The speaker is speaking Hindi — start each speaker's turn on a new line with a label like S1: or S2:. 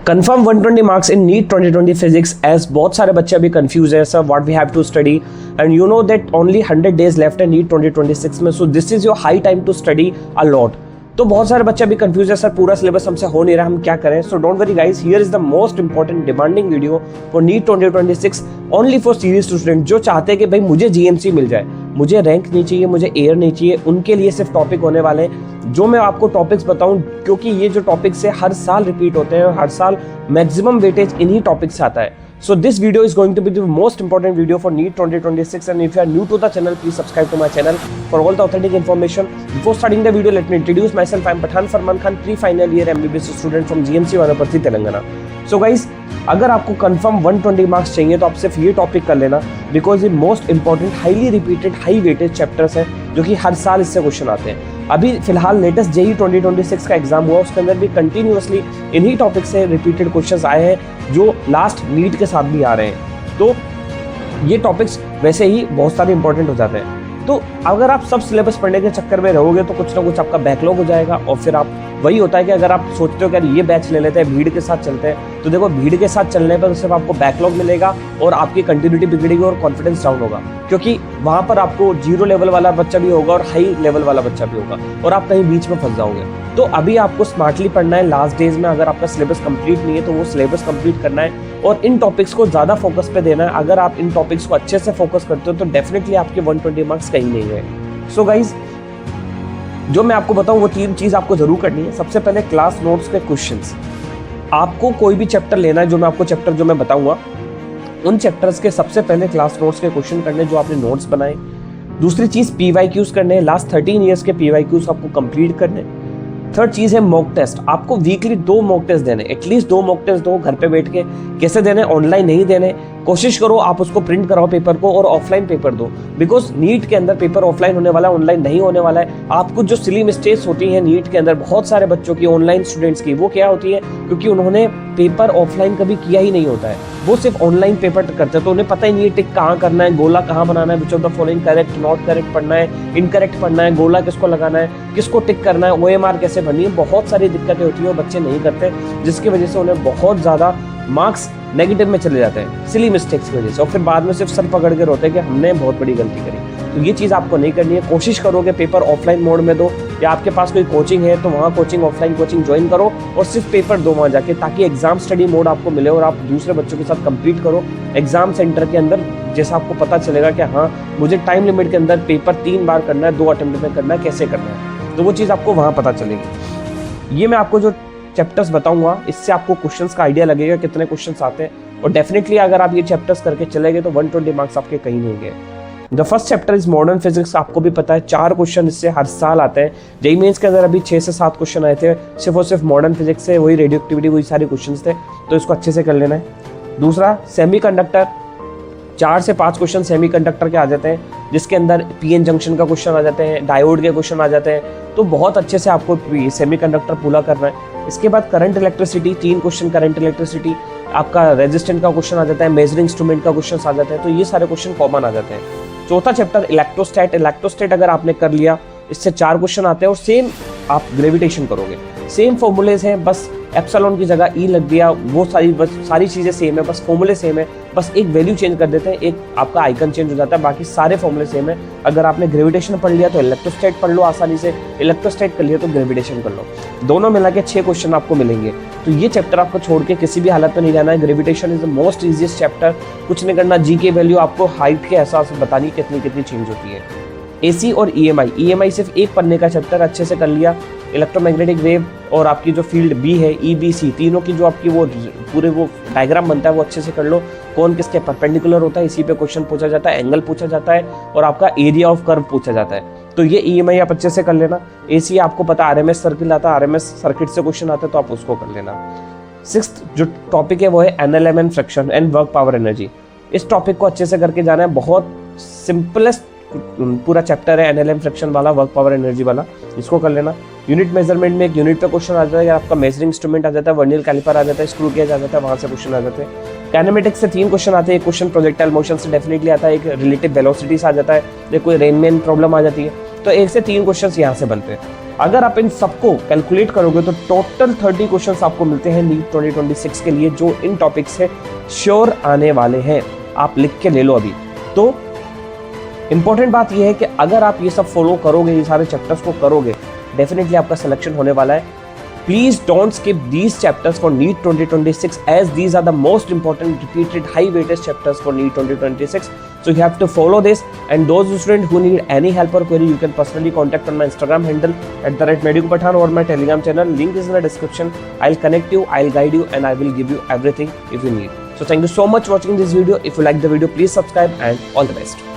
S1: Confirm 120 marks in NEET 2020 physics as बहुत सारे बच्चे अभी कंफ्यूज है sir what we have to study and you know that only 100 days left है NEET 2026 में, so this is your high time to study a lot. तो बहुत सारे बच्चे अभी कंफ्यूज है सर पूरा सिलेबस हमसे हो नहीं रहा, हम क्या करें। So don't worry guys, here is the most important demanding video for NEET 2026 only for serious student जो चाहते हैं कि भाई मुझे जीएमसी मिल जाए, मुझे रैंक नहीं चाहिए, मुझे एयर नहीं चाहिए, उनके लिए सिर्फ टॉपिक होने वाले हैं जो मैं आपको टॉपिक्स बताऊं, क्योंकि ये जो टॉपिक्स है हर साल रिपीट होते हैं और हर साल मैक्सिमम वेटेज इन्हीं टॉपिक्स से आता है। So this video is going to be the most important video for NEET 2026, and if you are new to the channel, please subscribe to my channel for all the authentic information. Before starting the video, let me introduce myself. I am Pathan Farman Khan, pre-final year MBBS student from GMC Vanaparthi, Telangana. So guys, अगर आपको कंफर्म 120 मार्क्स चाहिए तो आप सिर्फ ये टॉपिक कर लेना, बिकॉज ये most important highly repeated high weightage chapters हैं जो कि हर साल इससे क्वेश्चन आते हैं। अभी फिलहाल लेटेस्ट जेई 2026 का एग्जाम हुआ, उसके अंदर भी कंटिन्यूअसली इन्हीं टॉपिक से रिपीटेड क्वेश्चंस आए हैं जो लास्ट नीट के साथ भी आ रहे हैं। तो ये टॉपिक्स वैसे ही बहुत सारे इंपॉर्टेंट हो जाते हैं। तो अगर आप सब सिलेबस पढ़ने के चक्कर में रहोगे तो कुछ ना कुछ आपका बैकलॉग हो जाएगा, और फिर आप वही होता है कि अगर आप सोचते हो कि यार ये बैच ले लेते हैं, भीड़ के साथ चलते हैं, तो देखो भीड़ के साथ चलने पर सिर्फ आपको बैकलॉग मिलेगा और आपकी कंटिन्यूटी बिगड़ेगी और कॉन्फिडेंस डाउन होगा, क्योंकि वहाँ पर आपको 0 लेवल वाला बच्चा भी होगा और हाई लेवल वाला बच्चा भी होगा और आप कहीं बीच में फंस जाओगे। तो अभी आपको स्मार्टली पढ़ना है लास्ट डेज में। अगर आपका सिलेबस कंप्लीट नहीं है तो वो सिलेबस कंप्लीट करना है और इन टॉपिक्स को ज़्यादा फोकस पे देना है। अगर आप इन टॉपिक्स को अच्छे से फोकस करते हो तो डेफिनेटली आपके 120 मार्क्स कहीं नहीं है। सो गाइज, जो मैं आपको बताऊं वो 3 चीज़ आपको जरूर करनी है। सबसे पहले क्लास नोट्स के क्वेश्चंस। आपको कोई भी चैप्टर लेना है, जो मैं आपको चैप्टर जो मैं बताऊंगा उन चैप्टर्स के सबसे पहले क्लास नोट्स के क्वेश्चन करने जो आपने नोट्स बनाए। दूसरी चीज़ PYQs करने, लास्ट 13 ईयर्स के PYQs आपको कंप्लीट करने। थर्ड चीज़ है मॉक टेस्ट। आपको वीकली 2 मॉक टेस्ट देने, एटलीस्ट 2 मॉक टेस्ट दो घर पे बैठ के। कैसे देने? ऑनलाइन नहीं देने, कोशिश करो आप उसको प्रिंट कराओ पेपर को और ऑफलाइन पेपर दो, बिकॉज नीट के अंदर पेपर ऑफलाइन होने वाला है, ऑनलाइन नहीं होने वाला है। आपको जो सिली मिस्टेक्स होती हैं नीट के अंदर बहुत सारे बच्चों की, ऑनलाइन स्टूडेंट्स की, वो क्या होती है? क्योंकि उन्होंने पेपर ऑफलाइन कभी किया ही नहीं होता है, वो सिर्फ ऑनलाइन पेपर करते हैं, तो उन्हें पता ही नहीं है टिक कहाँ करना है, गोला कहाँ बनाना है, which of the following correct, not correct पढ़ना है, इनकरेक्ट पढ़ना है, गोला किसको लगाना है, किसको टिक करना है, OMR कैसे भरनी है। बहुत सारी दिक्कतें होती हैं और बच्चे नहीं करते, जिसकी वजह से उन्हें बहुत ज़्यादा मार्क्स नेगेटिव में चले जाते हैं सिली मिस्टेक्स की वजह से, और फिर बाद में सिर्फ सर पकड़ के रोते हैं कि हमने बहुत बड़ी गलती करी। तो ये चीज़ आपको नहीं करनी है। कोशिश करो कि पेपर ऑफलाइन मोड में दो, या आपके पास कोई कोचिंग है तो वहाँ कोचिंग, ऑफलाइन कोचिंग ज्वाइन करो और सिर्फ पेपर दो वहाँ जाके, ताकि एग्जाम स्टडी मोड आपको मिले और आप दूसरे बच्चों के साथ कंप्लीट करो एग्जाम सेंटर के अंदर। जैसा आपको पता चलेगा कि हाँ मुझे टाइम लिमिट के अंदर पेपर 3 बार करना है, 2 अटेम्प्ट में करना है, कैसे करना है, तो वो चीज़ आपको वहाँ पता चलेगी। ये मैं आपको जो चैप्टर्स बताऊंगा इससे आपको क्वेश्चंस का आइडिया लगेगा कितने क्वेश्चंस आते हैं, और डेफिनेटली अगर आप ये चैप्टर्स करके चले गए तो 120 मार्क्स आपके कहीं नहीं गए। The first chapter is modern physics. आपको भी पता है 4 क्वेश्चन इससे हर साल आते हैं। जेईई मेंस के अंदर अभी 6 से 7 क्वेश्चन आए थे सिर्फ और सिर्फ मॉडर्न फिजिक्स से, वही रेडियो एक्टिविटी, वही सारे क्वेश्चन थे, तो इसको अच्छे से कर लेना है। दूसरा सेमीकंडक्टर, 4 से 5 क्वेश्चन सेमीकंडक्टर के आ जाते हैं, जिसके अंदर पीएन जंक्शन का क्वेश्चन आ जाते हैं, डायोड के क्वेश्चन आ जाते हैं, तो बहुत अच्छे से आपको सेमीकंडक्टर पूरा करना है। इसके बाद current electricity, 3 question current electricity, आपका रेजिस्टेंट का क्वेश्चन आ जाता है, मेजरिंग इंस्ट्रूमेंट का क्वेश्चन आ जाता है, तो ये सारे क्वेश्चन कॉमन आ जाते हैं। चौथा चैप्टर इलेक्ट्रोस्टैट। इलेक्ट्रोस्टैट अगर आपने कर लिया, इससे 4 क्वेश्चन आते हैं और सेम आप ग्रेविटेशन करोगे, सेम फॉर्मूलेज हैं, बस एप्सिलॉन की जगह ई लग दिया, वो सारी चीज़ें सेम है, बस फॉर्मूले सेम है, बस एक वैल्यू चेंज कर देते हैं, एक आपका आइकन चेंज हो जाता है, बाकी सारे फॉर्मूले सेम है। अगर आपने ग्रेविटेशन पढ़ लिया तो इलेक्ट्रोस्टैट पढ़ लो आसानी से, इलेक्ट्रोस्टैट कर लिया तो ग्रेविटेशन कर लो, दोनों मिला के 6 क्वेश्चन आपको मिलेंगे। तो ये चैप्टर आपको छोड़ के किसी भी हालत में नहीं जाना है। Gravitation is the most easiest chapter. कुछ नहीं करना, जी के वैल्यू आपको हाइट के एहसास बतानी कितनी चेंज होती है। AC और EMI सिर्फ एक पढ़ने का चैप्टर, अच्छे से कर लिया। इलेक्ट्रोमैग्नेटिक वेव और आपकी जो फील्ड B है, EBC, तीनों की जो आपकी वो पूरे वो डायग्राम बनता है वो अच्छे से कर लो। कौन किसके परपेंडिकुलर होता है इसी पे क्वेश्चन पूछा जाता है, एंगल पूछा जाता है और आपका एरिया ऑफ कर्व पूछा जाता है, तो ये EMI आप अच्छे से कर लेना। AC आपको पता RMS सर्किल आता है, RMS सर्किट से क्वेश्चन आता है तो आप उसको कर लेना। 6th जो टॉपिक है वो है NLM and friction and work power energy. इस टॉपिक को अच्छे से करके जाना है, बहुत सिंपलेस्ट पूरा चैप्टर है NLM फ्रिक्शन वाला, वर्क पावर एनर्जी वाला, इसको कर लेना। यूनिट मेजरमेंट में एक यूनिट पे क्वेश्चन आ जाता है, आपका मेजरिंग इंस्ट्रूमेंट आ जाता है, वर्नियर कैलिपर आ जाता है, स्क्रू गेज आ जाता है, वहाँ से क्वेश्चन आ जाते हैं। काइनेमेटिक्स से 3 क्वेश्चन आते हैं, एक क्वेश्चन प्रोजेक्टाइल मोशन से डेफिनेटली आता है, एक रिलेटिव वेलोसिटी से आ जाता है, एक कोई रेनमैन प्रॉब्लम आ जाती है, तो 1 से 3 क्वेश्चन यहाँ से बनते हैं। अगर आप इन सबको कैलकुलेट करोगे तो टोटल 30 क्वेश्चंस आपको मिलते हैं नीट 2026 के लिए, जो इन टॉपिक से श्योर आने वाले हैं। आप लिख के ले लो अभी। तो इंपॉर्टेंट बात यह है कि अगर आप ये सब फॉलो करोगे, ये सारे चैप्टर्स को करोगे, डेफिनेटली आपका सिलेक्शन होने वाला है। Please don't skip these chapters for NEET 2026 as these are the most important repeated high weightage chapters for NEET 2026. So you have to follow this, and those students who need any help or query, you can personally contact on my Instagram handle @medicupathan or my Telegram channel. Link is in the description. I'll connect you, I'll guide you, and I will give you everything if you need. So thank you so much for watching this video. If you like the video, please subscribe, and all the best.